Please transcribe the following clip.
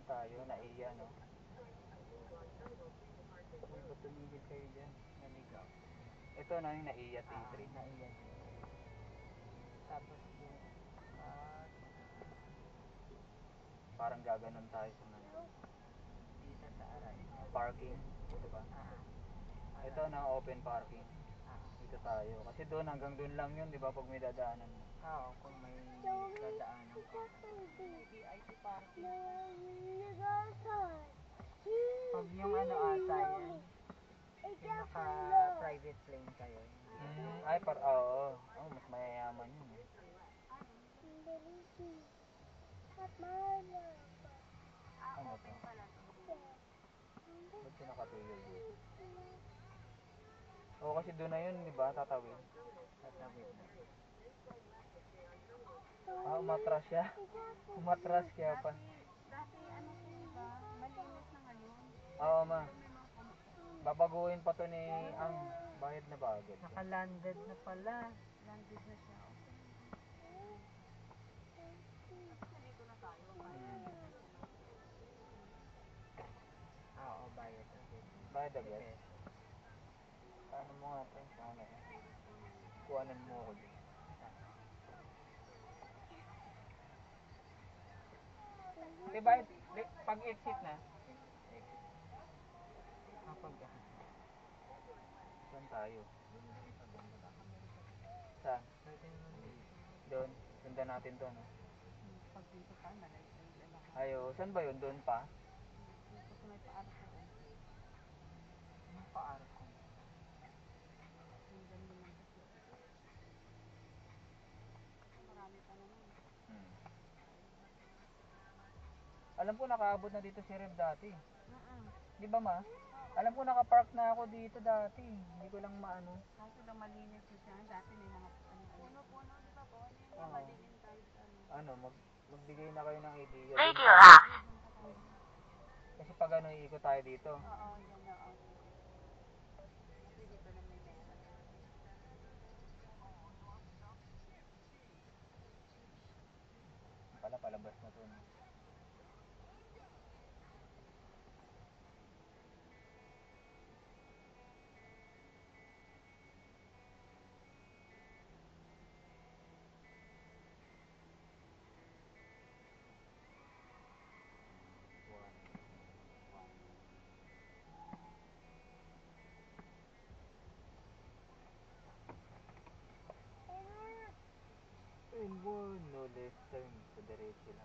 tayo, naiya, no? Uy, ba't tumigil kayo dyan? Naligaw. Ito na yung naiya T3. Naiya din. Tapos yung parang gaganon tayo sa mga dito sa Aray. parking, diba? Ito na open parking. Dito tayo. Kasi doon hanggang doon lang yun, diba? Pag may dadaanan mo. Oo, kung may dadaanan ka. VIP parking. Pag yung ata yan, yung naka-private plane kayo. Ay, oo. Oh, mas mayayaman yun eh. Ano to? Ba't siya nakatulog dito? Oo, kasi doon na yun, diba? Tatawid. Tatawid na. Umatras siya. Umatras kaya pa. Dati ano po diba? Malinis na ngayon. Oo, ma. Babaguhin pa to ni ang bayad na bagay. Naka-landed na pala. Landed na siya. Tapos nandito na tayo. Oo, bayad agad. Bayad agad? Ano mo nga ito? Kuhanan mo ako dyan. Diba, pag exit na? Exit. Kapag Saan tayo? Saan? Doon. Sundan natin to, no? Pag dito pa, nalaylay na lang. Ayo, saan ba yun? Doon pa? Dito sa may paarko. yung paarko. Sundan mo lang kasi. Marami pa naman. Alam ko nakaabot na dito si Rev dati. Di ba, ma? Oo. Alam ko nakapark na ako dito dati. Hindi ko lang maano. Kaso lang malinis na siya. Dati may mga puno-puno, di ba po? Ano yun? Madilim kahit ano. Magbigay na kayo ng idea. Radio off. Kasi pag ano, iikot tayo dito. Oo, yan na. Kasi dito na may meron. Palabas na to, no? And one, no left turn. Sa diretso lang.